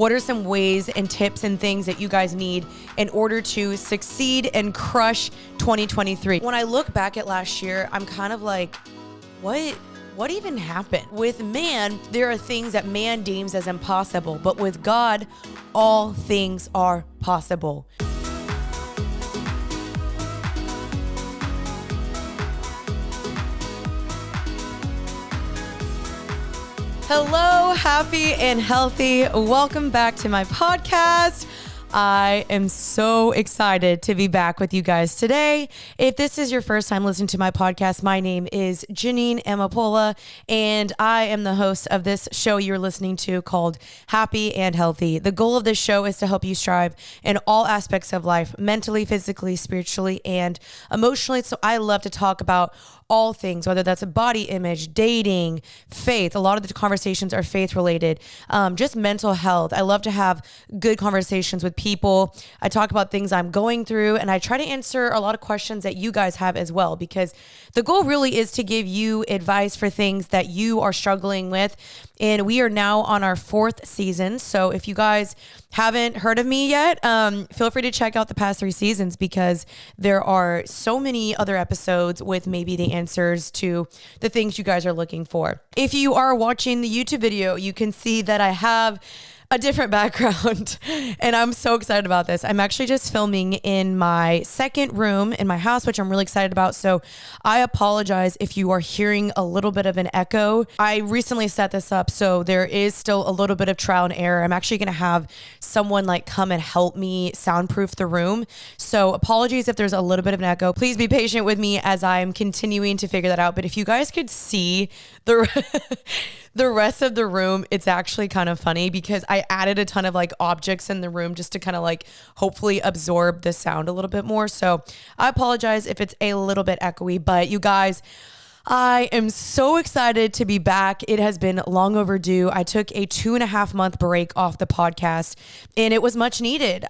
What are some ways and tips and things that you guys need in order to succeed and crush 2023? When I look back at last year, I'm kind of like, what even happened? With man, there are things that man deems as impossible, but with God, all things are possible. Hello, happy and healthy. Welcome back to my podcast. I am so excited to be back with you guys today. If this is your first time listening to my podcast, my name is Janine Amapola, and I am the host of this show you're listening to called Happy and Healthy. The goal of this show is to help you strive in all aspects of life, mentally, physically, spiritually, and emotionally. So I love to talk about all things, whether that's a body image, dating, faith. A lot of the conversations are faith related, just mental health. I love to have good conversations with people. I talk about things I'm going through, and I try to answer a lot of questions that you guys have as well, because the goal really is to give you advice for things that you are struggling with. And we are now on our 4th season. So if you guys haven't heard of me yet, feel free to check out the past 3 seasons, because there are so many other episodes with maybe the answers to the things you guys are looking for. If you are watching the YouTube video, you can see that I have a different background, and I'm so excited about this. I'm actually just filming in my second room in my house, which I'm really excited about. So I apologize if you are hearing a little bit of an echo. I recently set this up, so there is still a little bit of trial and error. I'm actually gonna have someone come and help me soundproof the room. So apologies if there's a little bit of an echo. Please be patient with me as I'm continuing to figure that out. But if you guys could see the rest of the room, it's actually kind of funny, because I added a ton of objects in the room just to kind of hopefully absorb the sound a little bit more. So I apologize if it's a little bit echoey, but you guys, I am so excited to be back. It has been long overdue. I took a 2.5 month break off the podcast, and it was much needed.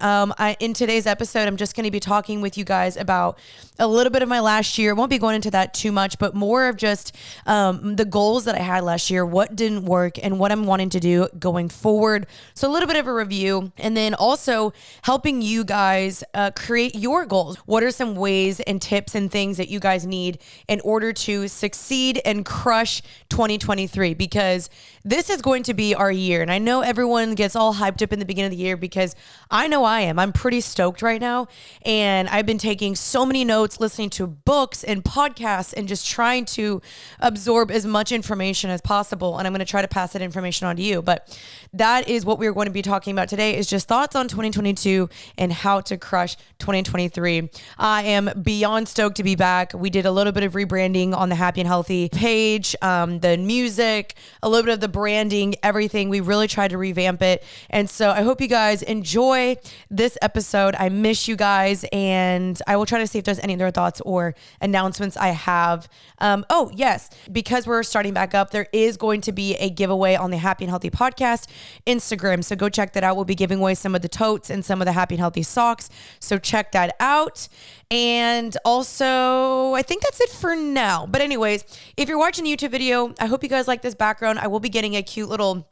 In today's episode, I'm just going to be talking with you guys about a little bit of my last year. Won't be going into that too much, but more of just the goals that I had last year, what didn't work, and what I'm wanting to do going forward. So a little bit of a review, and then also helping you guys create your goals. What are some ways and tips and things that you guys need in order to succeed and crush 2023, because this is going to be our year. And I know everyone gets all hyped up in the beginning of the year, because I know I am. I'm pretty stoked right now. And I've been taking so many notes, listening to books and podcasts, and just trying to absorb as much information as possible. And I'm going to try to pass that information on to you. But that is what we're going to be talking about today, is just thoughts on 2022 and how to crush 2023. I am beyond stoked to be back. We did a little bit of rebranding on the Happy and Healthy page, the music, a little bit of the branding, everything. We really tried to revamp it. And so I hope you guys enjoy this episode. I miss you guys, and I will try to see if there's any other thoughts or announcements I have. Oh, yes, because we're starting back up, there is going to be a giveaway on the Happy and Healthy podcast Instagram. So go check that out. We'll be giving away some of the totes and some of the Happy and Healthy socks. So check that out. And also, I think that's it for now. But anyways, if you're watching the YouTube video, I hope you guys like this background. I will be getting a cute little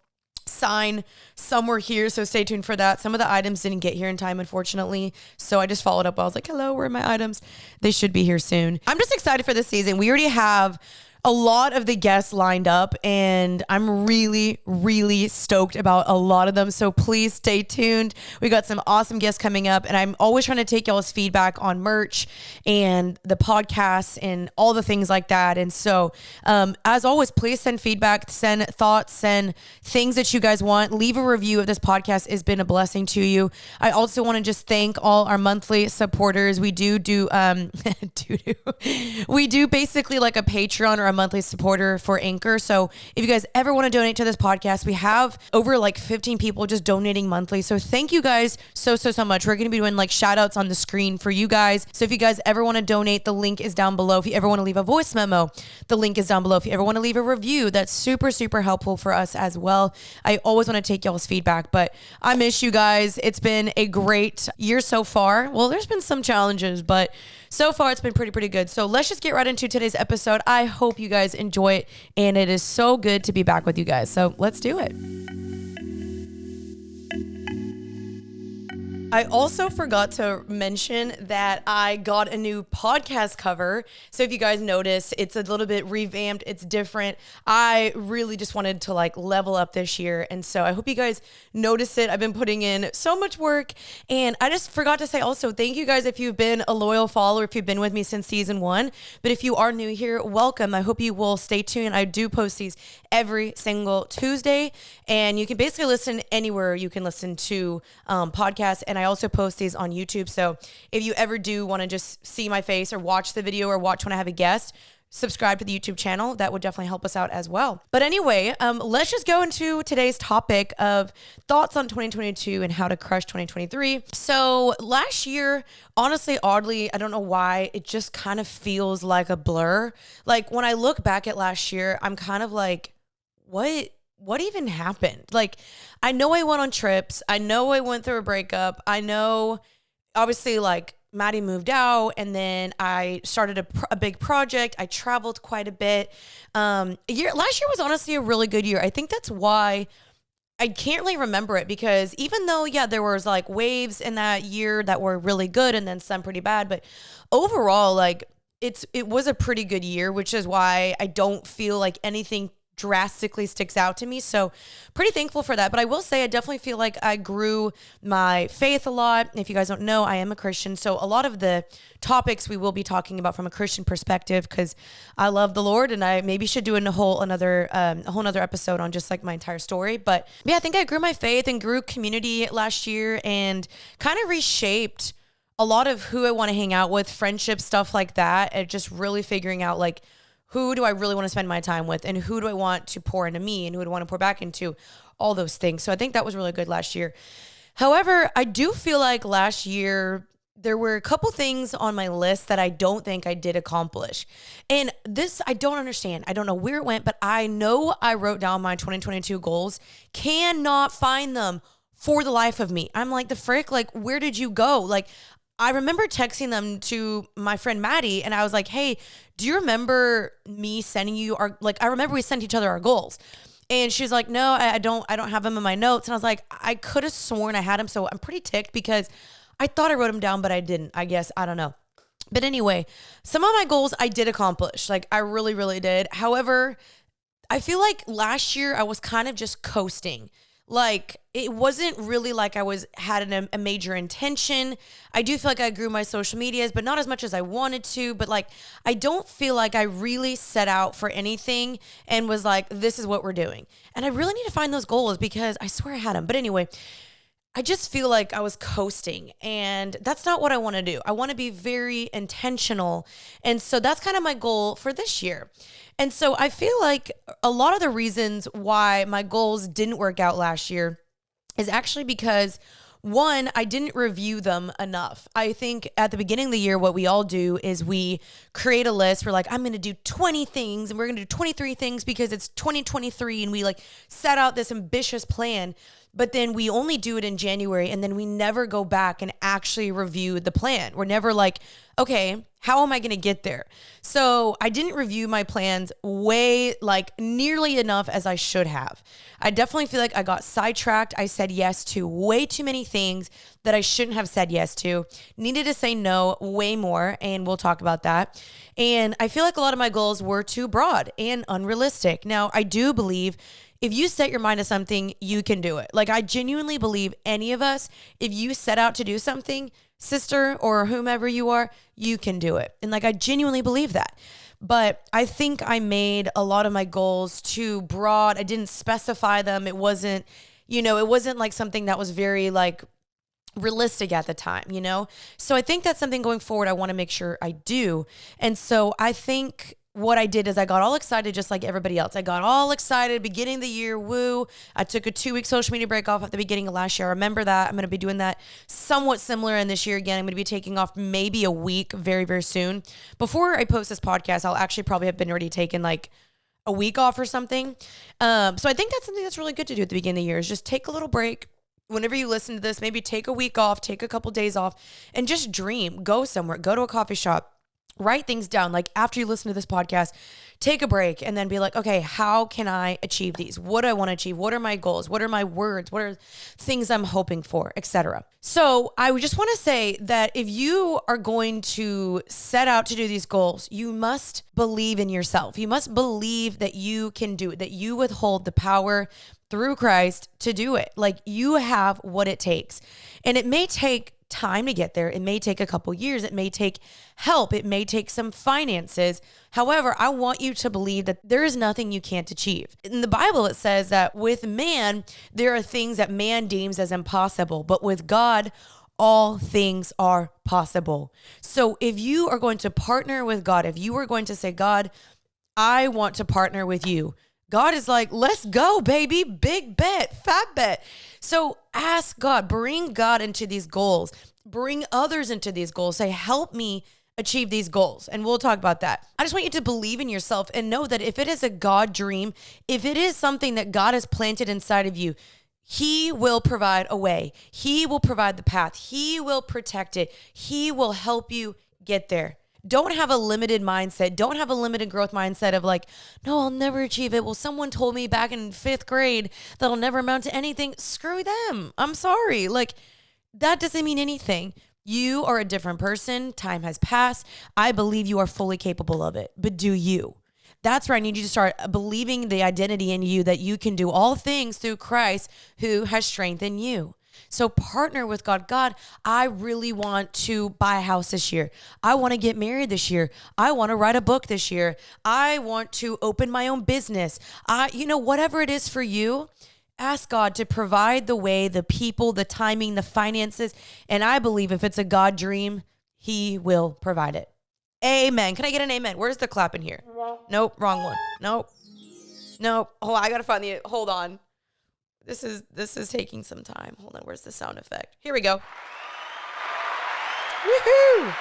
sign somewhere here, so stay tuned for that. Some of the items didn't get here in time, unfortunately, so I just followed up. I was like, hello, where are my items? They should be here soon. I'm just excited for this season. We already have a lot of the guests lined up, and I'm really, really stoked about a lot of them. So please stay tuned. We got some awesome guests coming up, and I'm always trying to take y'all's feedback on merch and the podcasts and all the things like that. And so, as always, please send feedback, send thoughts, send things that you guys want. Leave a review if this podcast has been a blessing to you. I also want to just thank all our monthly supporters. We do we do basically like a Patreon or a monthly supporter for Anchor. So if you guys ever want to donate to this podcast, we have over 15 people just donating monthly. So thank you guys so much. We're going to be doing shout outs on the screen for you guys. So if you guys ever want to donate, the link is down below. If you ever want to leave a voice memo, the link is down below. If you ever want to leave a review, that's super helpful for us as well. I always want to take y'all's feedback, but I miss you guys. It's been a great year so far. Well, there's been some challenges, but so far it's been pretty good. So let's just get right into today's episode. I hope you guys enjoy it, and it is so good to be back with you guys. So let's do it. I also forgot to mention that I got a new podcast cover. So if you guys notice, it's a little bit revamped. It's different. I really just wanted to like level up this year. And so I hope you guys notice it. I've been putting in so much work. And I just forgot to say also, thank you guys if you've been a loyal follower, if you've been with me since season 1. But if you are new here, welcome. I hope you will stay tuned. I do post these every single Tuesday. And you can basically listen anywhere you can listen to podcasts. And I also post these on YouTube. So if you ever do want to just see my face or watch the video or watch when I have a guest, subscribe to the YouTube channel. That would definitely help us out as well. But anyway, let's just go into today's topic of thoughts on 2022 and how to crush 2023. So last year, honestly, oddly, I don't know why, it just kind of feels like a blur. Like when I look back at last year, I'm kind of like, what even happened? Like, I know I went on trips. I know I went through a breakup. I know, obviously, like, Maddie moved out, and then I started a big project. I traveled quite a bit. Last year was honestly a really good year. I think that's why I can't really remember it, because even though, yeah, there was like waves in that year that were really good and then some pretty bad, but overall, like, it was a pretty good year, which is why I don't feel like anything drastically sticks out to me. So pretty thankful for that. But I will say I definitely feel like I grew my faith a lot. If you guys don't know, I am a Christian. So a lot of the topics we will be talking about from a Christian perspective, because I love the Lord, and I maybe should do a whole nother episode on just like my entire story. But yeah, I think I grew my faith and grew community last year and kind of reshaped a lot of who I want to hang out with, friendship, stuff like that. And just really figuring out like, who do I really want to spend my time with, and who do I want to pour into me, and who do I want to pour back into, all those things. So I think that was really good last year. However, I do feel like last year there were a couple things on my list that I don't think I did accomplish. And this, I don't understand. I don't know where it went, but I know I wrote down my 2022 goals, cannot find them for the life of me. I'm like, the frick, like, where did you go? Like, I remember texting them to my friend Maddie, and I was like, hey, do you remember me sending you I remember we sent each other our goals. And she's like, no, I don't have them in my notes. And I was like, I could have sworn I had them. So I'm pretty ticked because I thought I wrote them down, but I didn't, I guess. I don't know. But anyway, some of my goals I did accomplish. Like, I really, really did. However, I feel like last year I was kind of just coasting. Like, it wasn't really like I had a major intention. I do feel like I grew my social medias, but not as much as I wanted to. But like, I don't feel like I really set out for anything and was like, this is what we're doing. And I really need to find those goals because I swear I had them. But anyway, I just feel like I was coasting, and that's not what I want to do. I want to be very intentional. And so that's kind of my goal for this year. And so I feel like a lot of the reasons why my goals didn't work out last year is actually because, one, I didn't review them enough. I think at the beginning of the year, what we all do is we create a list. We're like, I'm going to do 20 things, and we're going to do 23 things because it's 2023. And we like set out this ambitious plan, but then we only do it in January, and then we never go back and actually review the plan. We're never like, okay, how am I going to get there? So I didn't review my plans nearly enough as I should have. I definitely feel like I got sidetracked. I said yes to way too many things that I shouldn't have said yes to. Needed to say no way more, and we'll talk about that. And I feel like a lot of my goals were too broad and unrealistic. Now, I do believe if you set your mind to something, you can do it. Like, I genuinely believe any of us, if you set out to do something, sister or whomever you are, you can do it. And like, I genuinely believe that. But I think I made a lot of my goals too broad. I didn't specify them. It wasn't like something that was very like realistic at the time, So I think that's something going forward I want to make sure I do. And so I think what I did is I got all excited just like everybody else. I got all excited beginning of the year. Woo. I took a 2-week social media break off at the beginning of last year. I remember that. I'm going to be doing that somewhat similar in this year again. I'm going to be taking off maybe a week very, very soon. Before I post this podcast, I'll actually probably have been already taken like a week off or something. So I think that's something that's really good to do at the beginning of the year is just take a little break. Whenever you listen to this, maybe take a week off, take a couple days off, and just dream. Go somewhere. Go to a coffee shop. write things down. Like after you listen to this podcast, take a break and then be like, okay, how can I achieve these? What do I want to achieve? What are my goals? What are my words? What are things I'm hoping for, etc. So I would just want to say that if you are going to set out to do these goals, you must believe in yourself. You must believe that you can do it, that you withhold the power through Christ to do it. Like you have what it takes. And it may take time to get there. It may take a couple years. It may take help. It may take some finances. However, I want you to believe that there is nothing you can't achieve. In the Bible, it says that with man, there are things that man deems as impossible, but with God, all things are possible. So if you are going to partner with God, if you are going to say, God, I want to partner with you, God is like, let's go, baby. Big bet, fat bet. So ask God, bring God into these goals, bring others into these goals. Say, help me achieve these goals. And we'll talk about that. I just want you to believe in yourself and know that if it is a God dream, if it is something that God has planted inside of you, He will provide a way. He will provide the path. He will protect it. He will help you get there. Don't have a limited mindset. Don't have a limited growth mindset of like, no, I'll never achieve it. Well, someone told me back in 5th grade that I'll never amount to anything. Screw them. I'm sorry. Like, that doesn't mean anything. You are a different person. Time has passed. I believe you are fully capable of it, but do you? That's where I need you to start believing the identity in you that you can do all things through Christ who has strengthened you. So partner with God. God, I really want to buy a house this year. I want to get married this year. I want to write a book this year. I want to open my own business. Whatever it is for you, ask God to provide the way, the people, the timing, the finances. And I believe if it's a God dream, He will provide it. Amen. Can I get an amen? Where's the clap in here? Nope, wrong one. Nope. Oh, I got to find hold on. This is taking some time. Hold on, where's the sound effect? Here we go. Woohoo!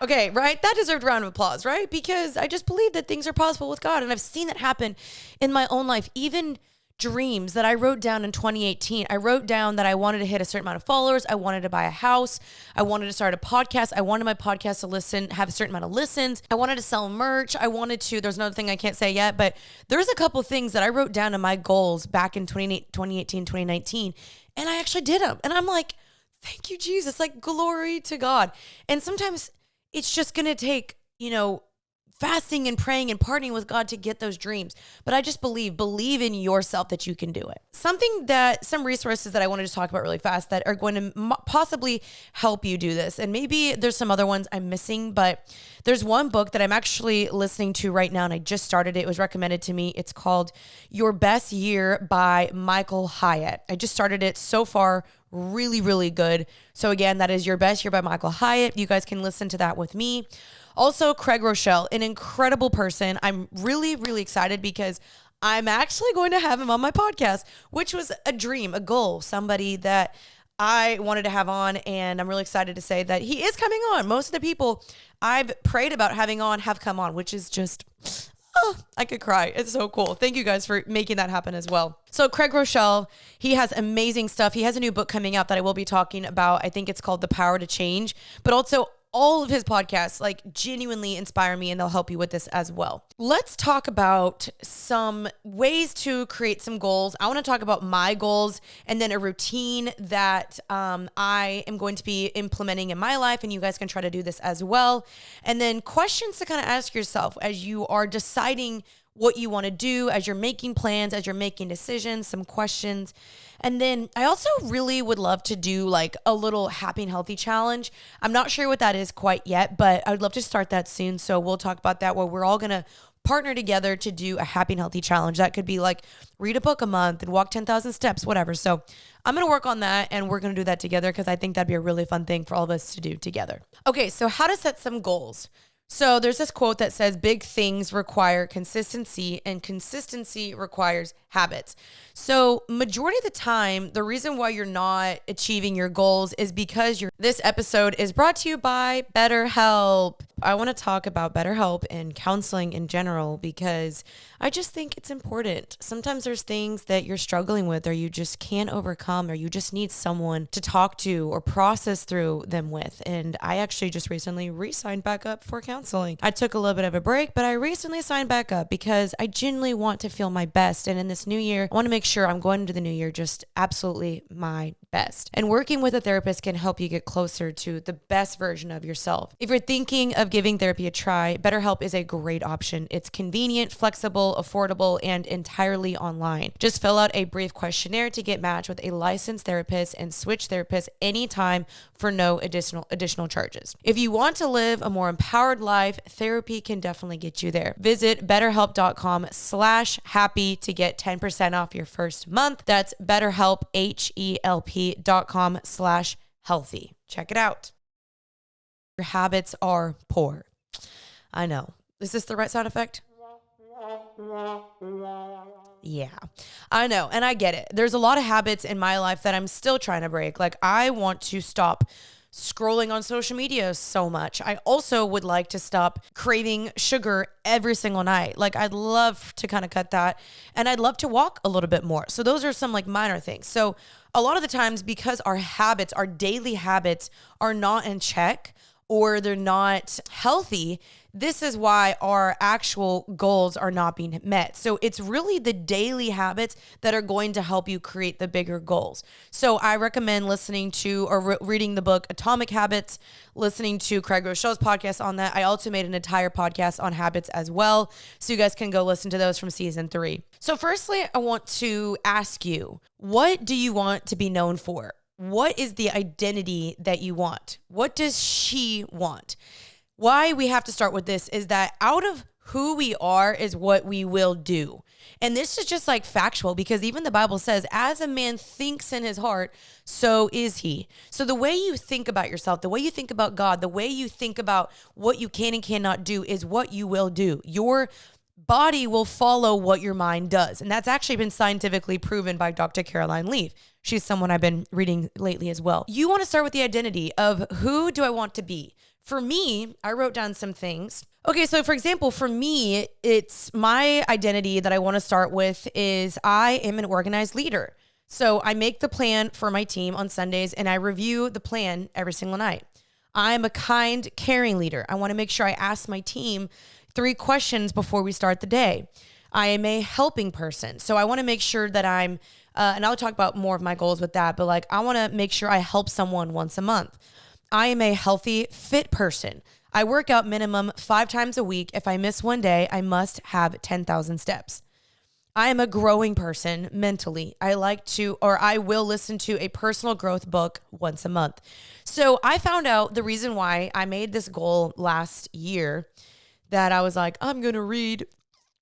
Okay, right? That deserved a round of applause, right? Because I just believe that things are possible with God. And I've seen that happen in my own life. Even dreams that I wrote down in 2018. I wrote down that I wanted to hit a certain amount of followers. I wanted to buy a house. I wanted to start a podcast. I wanted my podcast to have a certain amount of listens. I wanted to sell merch. There's another thing I can't say yet, but there's a couple things that I wrote down in my goals back in 2018, 2019, and I actually did them. And I'm like, thank you, Jesus. Like, glory to God. And sometimes it's just going to take, fasting and praying and partying with God to get those dreams. But I just believe in yourself that you can do it. Some resources that I wanted to talk about really fast that are going to possibly help you do this. And maybe there's some other ones I'm missing, but there's one book that I'm actually listening to right now and I just started it. It was recommended to me. It's called Your Best Year by Michael Hyatt. I just started it so far. Really, really good. So again, that is Your Best Year by Michael Hyatt. You guys can listen to that with me. Also, Craig Rochelle, an incredible person. I'm really, really excited because I'm actually going to have him on my podcast, which was a dream, a goal, somebody that I wanted to have on. And I'm really excited to say that he is coming on. Most of the people I've prayed about having on have come on, which is just, I could cry. It's so cool. Thank you guys for making that happen as well. So Craig Rochelle, he has amazing stuff. He has a new book coming out that I will be talking about. I think it's called The Power to Change, but also all of his podcasts like genuinely inspire me and they'll help you with this as well. Let's talk about some ways to create some goals. I want to talk about my goals and then a routine that I am going to be implementing in my life, and you guys can try to do this as well. And then questions to kind of ask yourself as you are deciding what you want to do, as you're making plans, as you're making decisions, some questions. And then I also really would love to do like a little happy and healthy challenge. I'm not sure what that is quite yet, but I would love to start that soon. So we'll talk about that where we're all going to partner together to do a happy and healthy challenge. That could be like read a book a month and walk 10,000 steps, whatever. So I'm going to work on that and we're going to do that together because I think that'd be a really fun thing for all of us to do together. Okay, so how to set some goals. So there's this quote that says big things require consistency and consistency requires habits. So majority of the time, the reason why you're not achieving your goals is because this episode is brought to you by BetterHelp. I want to talk about BetterHelp and counseling in general because I just think it's important. Sometimes there's things that you're struggling with or you just can't overcome or you just need someone to talk to or process through them with. And I actually just recently re-signed back up for counseling. I took a little bit of a break, but I recently signed back up because I genuinely want to feel my best. And in this new year, I want to make sure I'm going into the new year just absolutely my best. And working with a therapist can help you get closer to the best version of yourself. If you're thinking of giving therapy a try, BetterHelp is a great option. It's convenient, flexible, affordable, and entirely online. Just fill out a brief questionnaire to get matched with a licensed therapist and switch therapists anytime for no additional charges. If you want to live a more empowered life, therapy can definitely get you there. Visit betterhelp.com/happy to get 10% off your first month. That's BetterHelp, HELP.com/healthy. Check it out. Your habits are poor. I know. Is this the right sound effect? Yeah, I know. And I get it. There's a lot of habits in my life that I'm still trying to break. Like I want to stop scrolling on social media so much. I also would like to stop craving sugar every single night. Like I'd love to kind of cut that and I'd love to walk a little bit more. So those are some like minor things. So a lot of the times because our habits, our daily habits are not in check or they're not healthy, this is why our actual goals are not being met. So it's really the daily habits that are going to help you create the bigger goals. So I recommend listening to or reading the book Atomic Habits, listening to Craig Rochell's podcast on that. I also made an entire podcast on habits as well. So you guys can go listen to those from season 3. So firstly, I want to ask you, what do you want to be known for? What is the identity that you want? What does she want? Why we have to start with this is that out of who we are is what we will do. And this is just like factual because even the Bible says, as a man thinks in his heart, so is he. So the way you think about yourself, the way you think about God, the way you think about what you can and cannot do is what you will do. Your body will follow what your mind does. And that's actually been scientifically proven by Dr. Caroline Leaf. She's someone I've been reading lately as well. You want to start with the identity of who do I want to be? For me, I wrote down some things. Okay, so for example, for me, it's my identity that I want to start with is I am an organized leader. So I make the plan for my team on Sundays and I review the plan every single night. I'm a kind, caring leader. I want to make sure I ask my team 3 questions before we start the day. I am a helping person. So I want to make sure that I'm, and I'll talk about more of my goals with that, but like I want to make sure I help someone once a month. I am a healthy, fit person. I work out minimum 5 times a week. If I miss one day, I must have 10,000 steps. I am a growing person mentally. I will listen to a personal growth book once a month. So I found out the reason why I made this goal last year that I was like, I'm going to read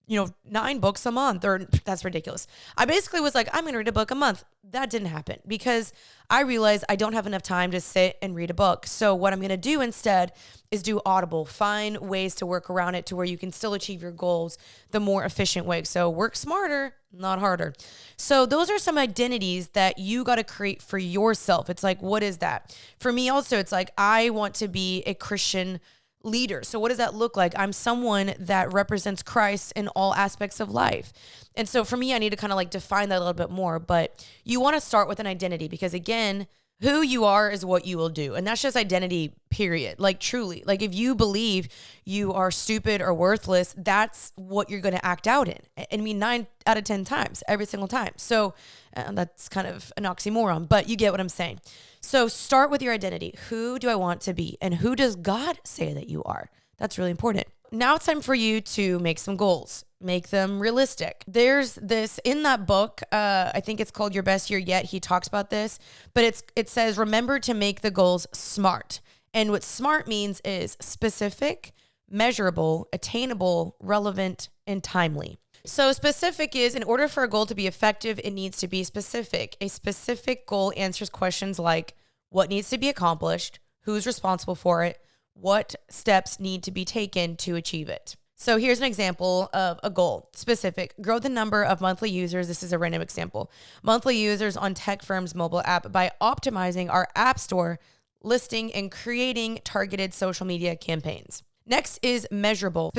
9 books a month, or that's ridiculous. I basically was like, I'm going to read a book a month. That didn't happen because I realized I don't have enough time to sit and read a book. So what I'm going to do instead is do Audible, find ways to work around it to where you can still achieve your goals the more efficient way. So work smarter, not harder. So those are some identities that you got to create for yourself. It's like, what is that? For me also, it's like, I want to be a Christian leader. So what does that look like? I'm someone that represents Christ in all aspects of life. And so for me, I need to kind of like define that a little bit more, but you want to start with an identity because again, who you are is what you will do. And that's just identity, period. Like truly, like if you believe you are stupid or worthless, that's what you're going to act out in. I mean, 9 out of 10 times, every single time. So that's kind of an oxymoron, but you get what I'm saying. So start with your identity. Who do I want to be? And who does God say that you are? That's really important. Now it's time for you to make some goals. Make them realistic. There's this in that book. I think it's called Your Best Year Yet. He talks about this, but it says, remember to make the goals SMART. And what SMART means is specific, measurable, attainable, relevant, and timely. So specific is, in order for a goal to be effective, it needs to be specific. A specific goal answers questions like what needs to be accomplished, who's responsible for it, what steps need to be taken to achieve it. So here's an example of a goal specific. Grow the number of monthly users. This is a random example. Monthly users on tech firm's mobile app by optimizing our app store listing and creating targeted social media campaigns. Next is measurable.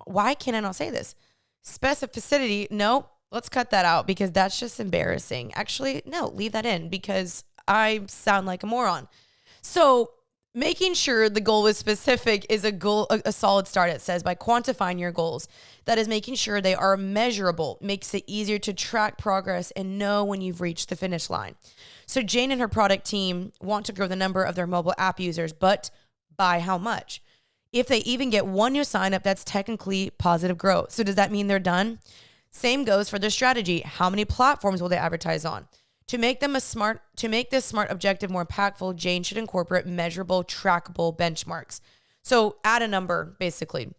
Why can I not say this? Specificity. No, let's cut that out because that's just embarrassing. Actually, no, leave that in because I sound like a moron. So making sure the goal is specific is a solid start, it says, by quantifying your goals. That is making sure they are measurable, makes it easier to track progress and know when you've reached the finish line. So Jane and her product team want to grow the number of their mobile app users, but by how much? If they even get one new sign up, that's technically positive growth. So does that mean they're done? Same goes for their strategy. How many platforms will they advertise on? To make this smart objective more impactful, Jane should incorporate measurable, trackable benchmarks. So add a number, basically.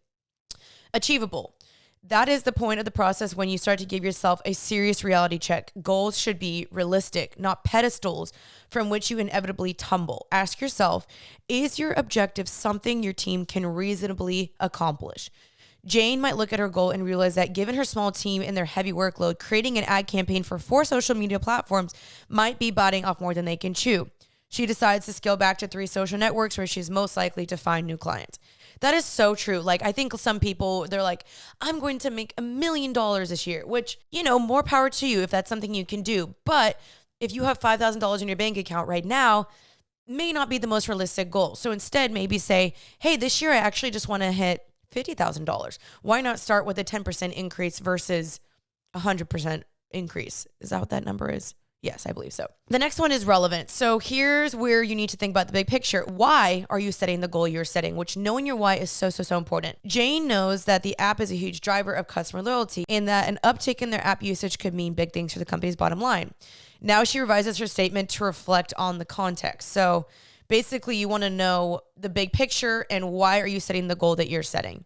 Achievable. That is the point of the process when you start to give yourself a serious reality check. Goals should be realistic, not pedestals from which you inevitably tumble. Ask yourself, is your objective something your team can reasonably accomplish? Jane might look at her goal and realize that given her small team and their heavy workload, creating an ad campaign for 4 social media platforms might be biting off more than they can chew. She decides to scale back to 3 social networks where she's most likely to find new clients. That is so true. Like, I think some people, they're like, I'm going to make $1 million this year, which, more power to you if that's something you can do. But if you have $5,000 in your bank account right now, may not be the most realistic goal. So instead, maybe say, hey, this year I actually just want to hit $50,000. Why not start with a 10% increase versus 100% increase? Is that what that number is? Yes, I believe so. The next one is relevant. So here's where you need to think about the big picture. Why are you setting the goal you're setting? Which knowing your why is so important. Jane knows that the app is a huge driver of customer loyalty and that an uptick in their app usage could mean big things for the company's bottom line. Now she revises her statement to reflect on the context. So basically, you want to know the big picture and why are you setting the goal that you're setting.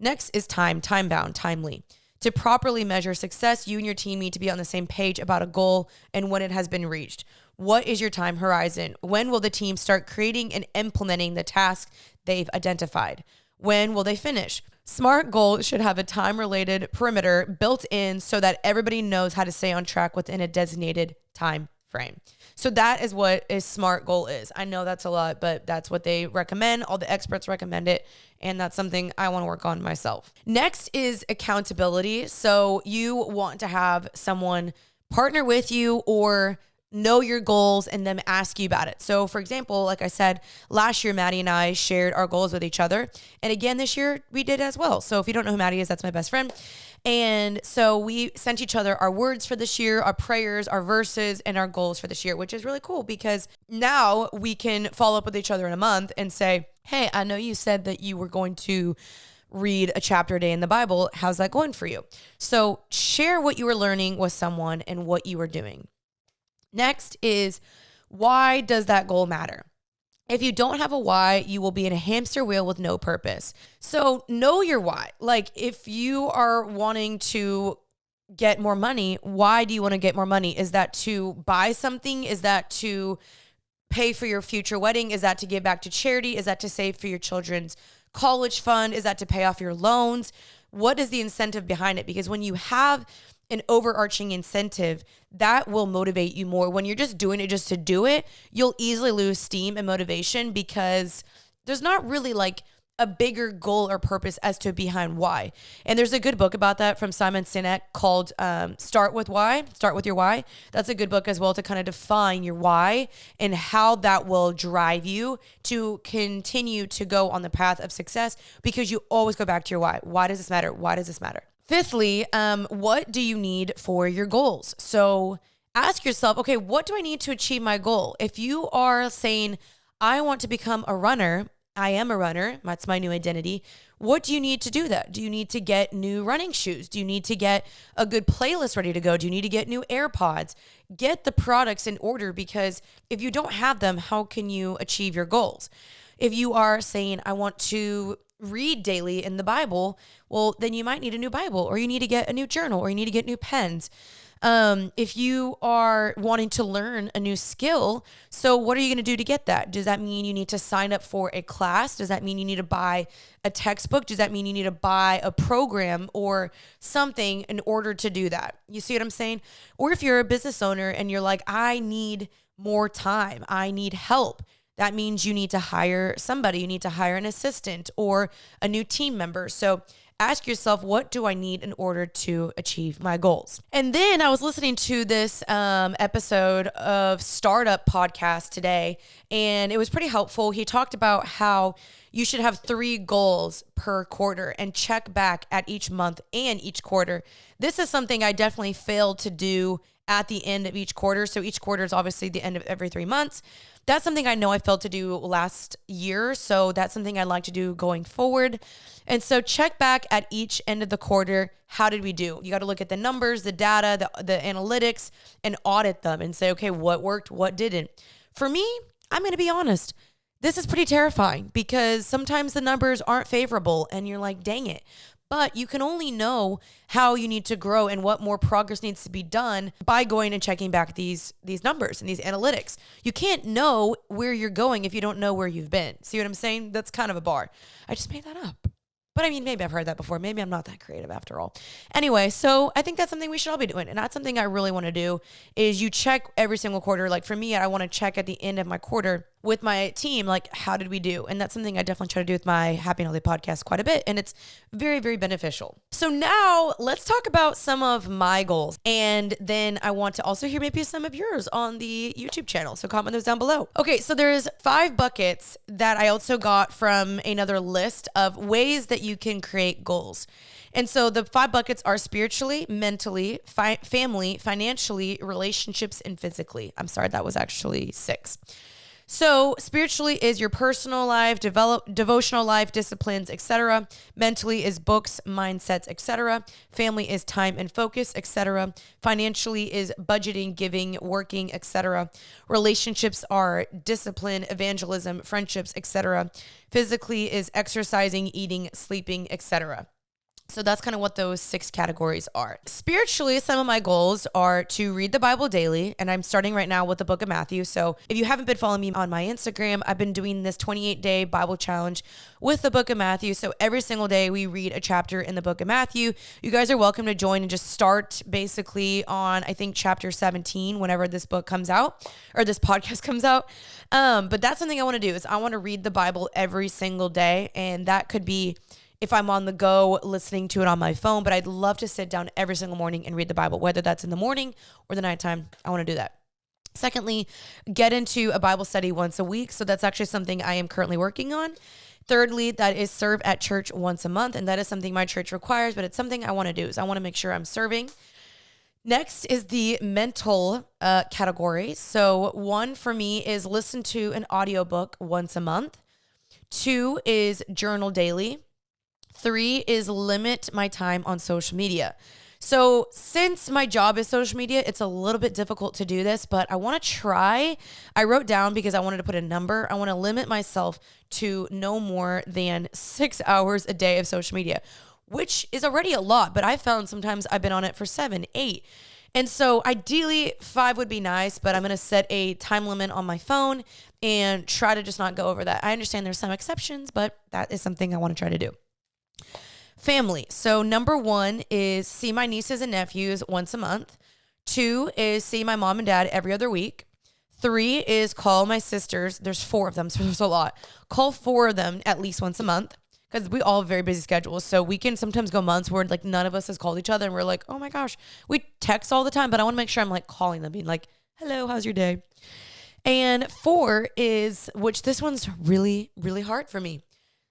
Next is time-bound, timely. To properly measure success, you and your team need to be on the same page about a goal and when it has been reached. What is your time horizon? When will the team start creating and implementing the tasks they've identified? When will they finish? Smart goals should have a time-related perimeter built in so that everybody knows how to stay on track within a designated time frame. So that is what a SMART goal is. I know that's a lot, but that's what they recommend. All the experts recommend it. And that's something I want to work on myself. Next is accountability. So you want to have someone partner with you or know your goals and then ask you about it. So for example, like I said, last year, Maddie and I shared our goals with each other. And again, this year we did as well. So if you don't know who Maddie is, that's my best friend. And so we sent each other our words for this year, our prayers, our verses, and our goals for this year, which is really cool because now we can follow up with each other in a month and say, hey, I know you said that you were going to read a chapter a day in the Bible. How's that going for you? So share what you were learning with someone and what you were doing. Next is, why does that goal matter? If you don't have a why, you will be in a hamster wheel with no purpose. So know your why. Like if you are wanting to get more money, why do you want to get more money? Is that to buy something? Is that to pay for your future wedding? Is that to give back to charity? Is that to save for your children's college fund? Is that to pay off your loans? What is the incentive behind it? Because when you have an overarching incentive, that will motivate you more. When you're just doing it just to do it, you'll easily lose steam and motivation because there's not really like a bigger goal or purpose as to behind why. And there's a good book about that from Simon Sinek called Start With Your Why. That's a good book as well to kind of define your why and how that will drive you to continue to go on the path of success because you always go back to your why. Why does this matter? Why does this matter? Fifthly, what do you need for your goals? So ask yourself, okay, what do I need to achieve my goal? If you are saying, I want to become a runner, I am a runner, that's my new identity. What do you need to do that? Do you need to get new running shoes? Do you need to get a good playlist ready to go? Do you need to get new AirPods? Get the products in order because if you don't have them, how can you achieve your goals? If you are saying, I want to read daily in the Bible, well, then you might need a new Bible or you need to get a new journal or you need to get new pens. If you are wanting to learn a new skill, so what are you going to do to get that? Does that mean you need to sign up for a class? Does that mean you need to buy a textbook? Does that mean you need to buy a program or something in order to do that? You see what I'm saying? Or if you're a business owner and you're like, I need more time, I need help. That means you need to hire somebody, you need to hire an assistant or a new team member. So ask yourself, what do I need in order to achieve my goals? And then I was listening to this episode of Startup Podcast today, and it was pretty helpful. He talked about how you should have 3 goals per quarter and check back at each month and each quarter. This is something I definitely failed to do at the end of each quarter. So each quarter is obviously the end of every 3 months. That's something I know I failed to do last year. So that's something I'd like to do going forward. And so check back at each end of the quarter. How did we do? You got to look at the numbers, the data, the analytics, and audit them and say, okay, what worked, what didn't? For me, I'm going to be honest. This is pretty terrifying because sometimes the numbers aren't favorable and you're like, dang it. But you can only know how you need to grow and what more progress needs to be done by going and checking back these numbers and these analytics. You can't know where you're going if you don't know where you've been. See what I'm saying? That's kind of a bar. I just made that up. But I mean, maybe I've heard that before. Maybe I'm not that creative after all. Anyway, so I think that's something we should all be doing. And that's something I really want to do is you check every single quarter. Like for me, I want to check at the end of my quarter with my team, like how did we do? And that's something I definitely try to do with my Happy and Healthy podcast quite a bit. And it's very, very beneficial. So now let's talk about some of my goals. And then I want to also hear maybe some of yours on the YouTube channel. So comment those down below. Okay, so there's 5 buckets that I also got from another list of ways that you can create goals. And so the 5 buckets are spiritually, mentally, family, financially, relationships, and physically. I'm sorry, that was actually 6. So spiritually is your personal life, devotional life, disciplines, etc. Mentally is books, mindsets, etc. Family is time and focus, etc. Financially is budgeting, giving, working, etc. Relationships are discipline, evangelism, friendships, etc. Physically is exercising, eating, sleeping, etc. So that's kind of what those 6 categories are. Spiritually, some of my goals are to read the Bible daily, and I'm starting right now with the book of Matthew. So if you haven't been following me on my Instagram, I've been doing this 28-day Bible challenge with the book of Matthew. So every single day we read a chapter in the book of Matthew. You guys are welcome to join and just start basically on, I think, chapter 17 whenever this book comes out or this podcast comes out. But that's something I want to do is I want to read the Bible every single day, and that could be if I'm on the go listening to it on my phone, but I'd love to sit down every single morning and read the Bible, whether that's in the morning or the nighttime. I want to do that. Secondly, get into a Bible study once a week. So that's actually something I am currently working on. Thirdly, that is serve at church once a month. And that is something my church requires, but it's something I want to do. Is I want to make sure I'm serving. Next is the mental category. So 1 for me is listen to an audiobook once a month. 2 is journal daily. 3 is limit my time on social media. So since my job is social media, it's a little bit difficult to do this, but I want to try. I wrote down because I wanted to put a number. I want to limit myself to no more than 6 hours a day of social media, which is already a lot, but I found sometimes I've been on it for 7, 8. And so ideally 5 would be nice, but I'm going to set a time limit on my phone and try to just not go over that. I understand there's some exceptions, but that is something I want to try to do. Family. So number 1 is see my nieces and nephews once a month. 2 is see my mom and dad every other week. 3 is call my sisters. There's 4 of them, so there's a lot. Call 4 of them at least once a month because we all have very busy schedules. So we can sometimes go months where like none of us has called each other and we're like, oh my gosh, we text all the time, but I want to make sure I'm like calling them, being like, hello, how's your day? And 4 is, which this one's really, really hard for me,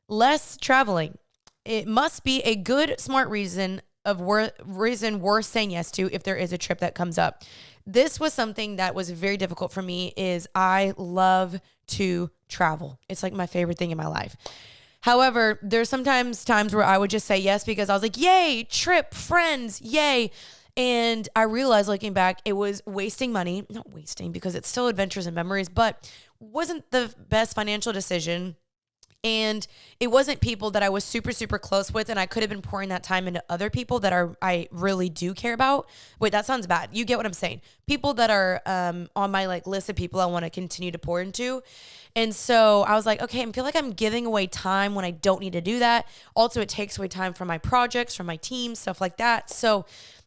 less traveling. It must be a good, smart reason worth saying yes to if there is a trip that comes up. This was something that was very difficult for me is I love to travel. It's like my favorite thing in my life. However, there's sometimes times where I would just say yes because I was like, yay, trip, friends, yay. And I realized looking back, it was wasting money, not wasting because it's still adventures and memories, but wasn't the best financial decision. And it wasn't people that I was super, super close with, and I could have been pouring that time into other people that I really do care about. Wait, that sounds bad. You get what I'm saying. People that are on my like list of people I want to continue to pour into. And so I was like, okay, I feel like I'm giving away time when I don't need to do that. Also, it takes away time from my projects, from my team, stuff like that. So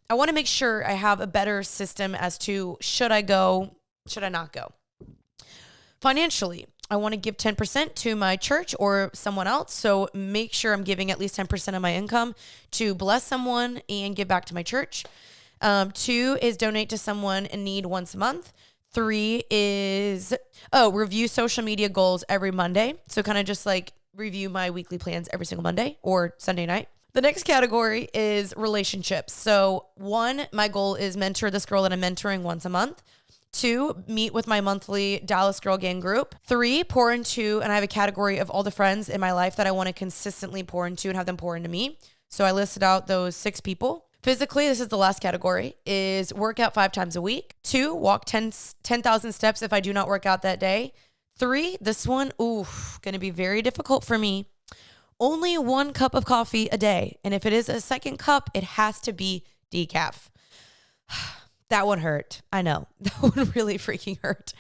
I want to make sure I have a better system as to should I go, should I not go? Financially, I want to give 10% to my church or someone else. So make sure I'm giving at least 10% of my income to bless someone and give back to my church. 2 is donate to someone in need once a month. 3 is, review social media goals every Monday. So kind of just like review my weekly plans every single Monday or Sunday night. The next category is relationships. So 1, my goal is mentor this girl that I'm mentoring once a month. 2, meet with my monthly Dallas Girl Gang group. 3, pour into, and I have a category of all the friends in my life that I want to consistently pour into and have them pour into me. So I listed out those 6 people. Physically, this is the last category, is work out 5 times a week. 2, walk 10,000 steps if I do not work out that day. 3, this one, going to be very difficult for me. Only 1 cup of coffee a day. And if it is a second cup, it has to be decaf. That one hurt. I know. That one really freaking hurt.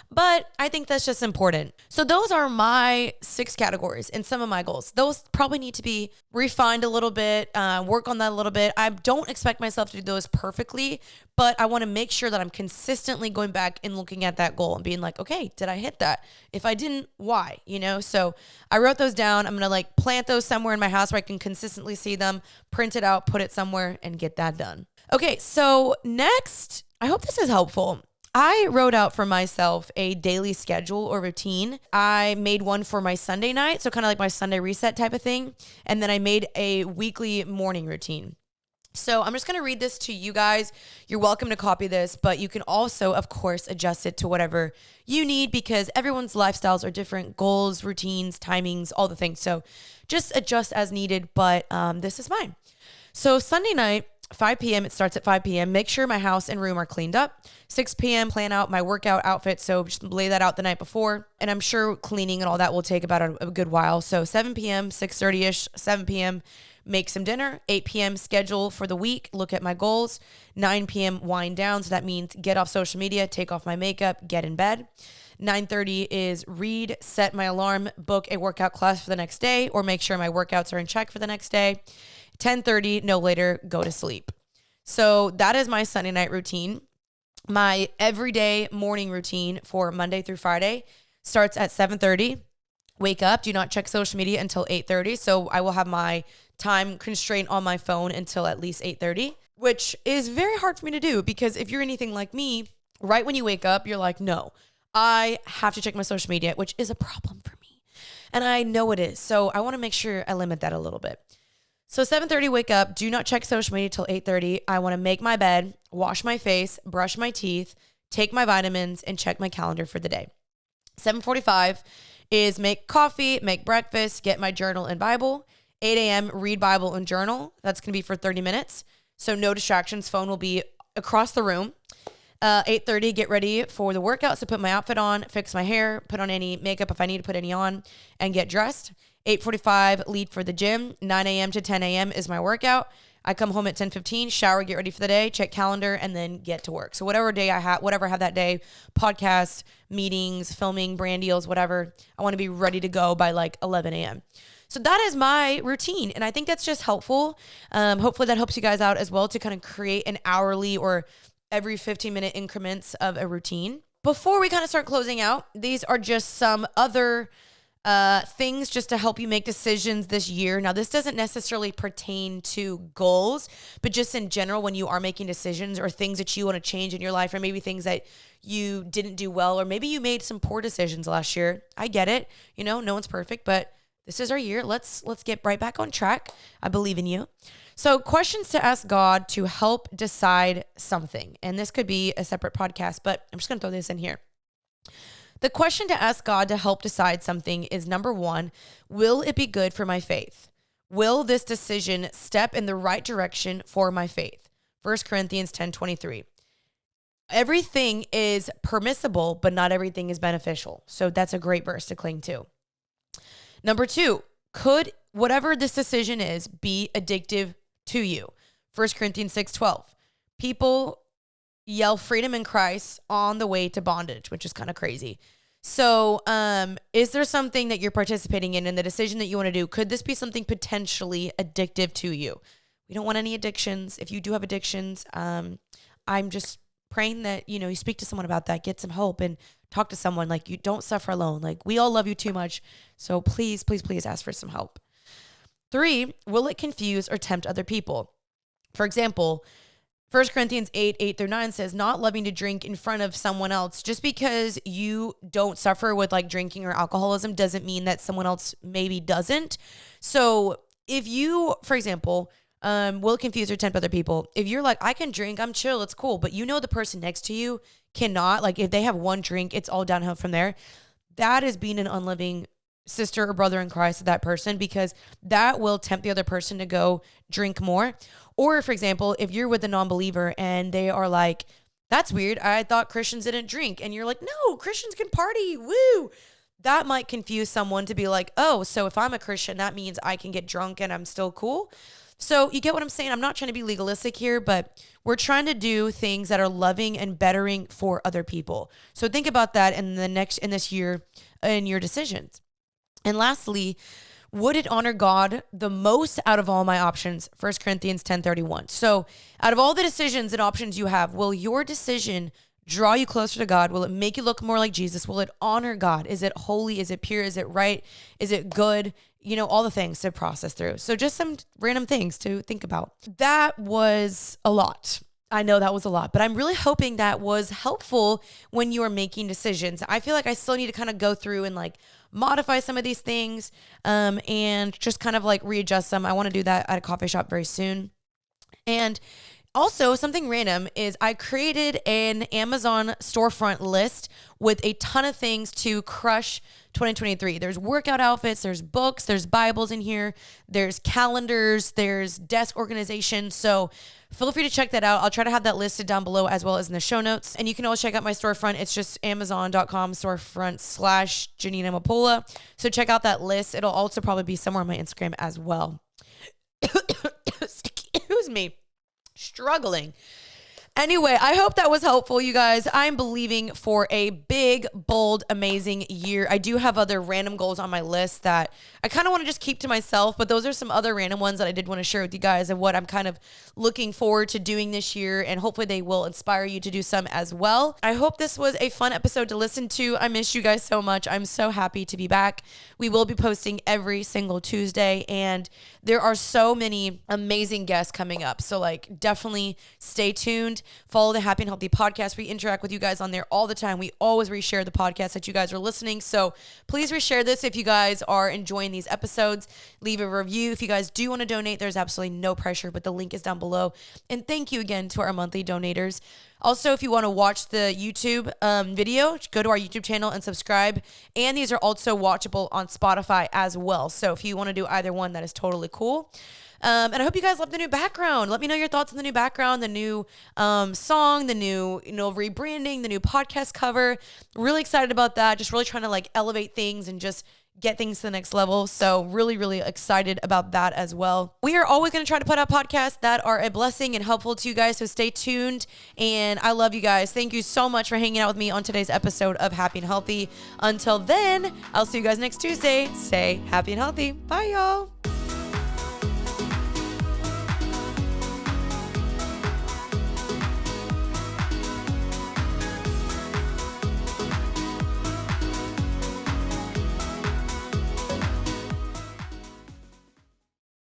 But I think that's just important. So those are my 6 categories and some of my goals. Those probably need to be refined a little bit, work on that a little bit. I don't expect myself to do those perfectly, but I want to make sure that I'm consistently going back and looking at that goal and being like, okay, did I hit that? If I didn't, why? So I wrote those down. I'm going to like plant those somewhere in my house where I can consistently see them, print it out, put it somewhere, and get that done. Okay, so next, I hope this is helpful. I wrote out for myself a daily schedule or routine. I made one for my Sunday night, so kind of like my Sunday reset type of thing. And then I made a weekly morning routine. So I'm just going to read this to you guys. You're welcome to copy this, but you can also, of course, adjust it to whatever you need because everyone's lifestyles are different, goals, routines, timings, all the things. So just adjust as needed, but this is mine. So Sunday night, 5 p.m. It starts at 5 p.m. Make sure my house and room are cleaned up. 6 p.m. Plan out my workout outfit. So just lay that out the night before. And I'm sure cleaning and all that will take about a good while. So 7 p.m., 6:30-ish, 7 p.m., make some dinner. 8 p.m. schedule for the week. Look at my goals. 9 p.m. wind down. So that means get off social media, take off my makeup, get in bed. 9:30 is read, set my alarm, book a workout class for the next day, or make sure my workouts are in check for the next day. 10:30, no later, go to sleep. So that is my Sunday night routine. My everyday morning routine for Monday through Friday starts at 7:30. Wake up, do not check social media until 8:30. So I will have my time constraint on my phone until at least 8:30, which is very hard for me to do because if you're anything like me, right when you wake up, you're like, no, I have to check my social media, which is a problem for me. And I know it is. So I want to make sure I limit that a little bit. So 7:30, wake up, do not check social media till 8:30. I want to make my bed, wash my face, brush my teeth, take my vitamins, and check my calendar for the day. 7:45 is make coffee, make breakfast, get my journal and Bible. 8 a.m., read Bible and journal. That's going to be for 30 minutes. So no distractions. Phone will be across the room. 8:30, get ready for the workout. So put my outfit on, fix my hair, put on any makeup if I need to put any on, and get dressed. 8:45, leave for the gym. 9 a.m. to 10 a.m. is my workout. I come home at 10:15, shower, get ready for the day, check calendar, and then get to work. So whatever day I have, whatever I have that day, podcasts, meetings, filming, brand deals, whatever, I want to be ready to go by like 11 a.m. So that is my routine. And I think that's just helpful. Hopefully that helps you guys out as well to kind of create an hourly or every 15-minute increments of a routine. Before we kind of start closing out, these are just some other things just to help you make decisions this year. Now, this doesn't necessarily pertain to goals, but just in general, when you are making decisions or things that you want to change in your life, or maybe things that you didn't do well, or maybe you made some poor decisions last year. I get it. No one's perfect, but this is our year. Let's get right back on track. I believe in you. So questions to ask God to help decide something. And this could be a separate podcast, but I'm just going to throw this in here. The question to ask God to help decide something is, number 1, will it be good for my faith? Will this decision step in the right direction for my faith? 1 Corinthians 10:23. Everything is permissible, but not everything is beneficial. So that's a great verse to cling to. Number 2, could whatever this decision is be addictive to you? 1 Corinthians 6:12. People yell freedom in Christ on the way to bondage, which is kind of crazy. So is there something that you're participating in the decision that you want to do? Could this be something potentially addictive to you? We don't want any addictions. If you do have addictions, I'm just praying that, you speak to someone about that, get some help and talk to someone. Like, you don't suffer alone. Like, we all love you too much. So please, please, please ask for some help. 3, will it confuse or tempt other people? For example, 1 Corinthians 8:8-9 says, not loving to drink in front of someone else. Just because you don't suffer with like drinking or alcoholism doesn't mean that someone else maybe doesn't. So if you, for example, will confuse or tempt other people, if you're like, I can drink, I'm chill, it's cool, but the person next to you cannot, like if they have one drink, it's all downhill from there. That is being an unloving sister or brother in Christ to that person, because that will tempt the other person to go drink more. Or for example, if you're with a non-believer and they are like, that's weird, I thought Christians didn't drink. And you're like, no, Christians can party, woo. That might confuse someone to be like, oh, so if I'm a Christian, that means I can get drunk and I'm still cool. So you get what I'm saying? I'm not trying to be legalistic here, but we're trying to do things that are loving and bettering for other people. So think about that in this year in your decisions. And lastly, would it honor God the most out of all my options? 1 Corinthians 10:31. So out of all the decisions and options you have, will your decision draw you closer to God? Will it make you look more like Jesus? Will it honor God? Is it holy? Is it pure? Is it right? Is it good? All the things to process through. So just some random things to think about. That was a lot. I know that was a lot, but I'm really hoping that was helpful when you are making decisions. I feel like I still need to kind of go through and like modify some of these things and just kind of like readjust them. I want to do that at a coffee shop very soon. And also, something random is I created an Amazon storefront list with a ton of things to crush 2023. There's workout outfits, there's books, there's Bibles in here, there's calendars, there's desk organization. So feel free to check that out. I'll try to have that listed down below as well as in the show notes. And you can always check out my storefront. It's just amazon.com storefront/Janina Mapola. So check out that list. It'll also probably be somewhere on my Instagram as well. Excuse me. Struggling. Anyway, I hope that was helpful, you guys. I'm believing for a big, bold, amazing year. I do have other random goals on my list that I kind of want to just keep to myself, but those are some other random ones that I did want to share with you guys of what I'm kind of looking forward to doing this year, and hopefully they will inspire you to do some as well. I hope this was a fun episode to listen to. I miss you guys so much. I'm so happy to be back. We will be posting every single Tuesday, and there are so many amazing guests coming up. So definitely stay tuned. Follow the Happy and Healthy podcast. We interact with you guys on there all the time. We always reshare the podcast that you guys are listening. So please reshare this if you guys are enjoying these episodes. Leave a review. If you guys do want to donate, there's absolutely no pressure, but the link is down below. And thank you again to our monthly donators. Also, if you want to watch the YouTube video, go to our YouTube channel and subscribe. And these are also watchable on Spotify as well. So if you want to do either one, that is totally cool. And I hope you guys love the new background. Let me know your thoughts on the new background, the new song, the new rebranding, the new podcast cover. Really excited about that. Just really trying to elevate things and just get things to the next level. So really, really excited about that as well. We are always going to try to put out podcasts that are a blessing and helpful to you guys. So stay tuned. And I love you guys. Thank you so much for hanging out with me on today's episode of Happy and Healthy. Until then, I'll see you guys next Tuesday. Stay happy and healthy. Bye, y'all.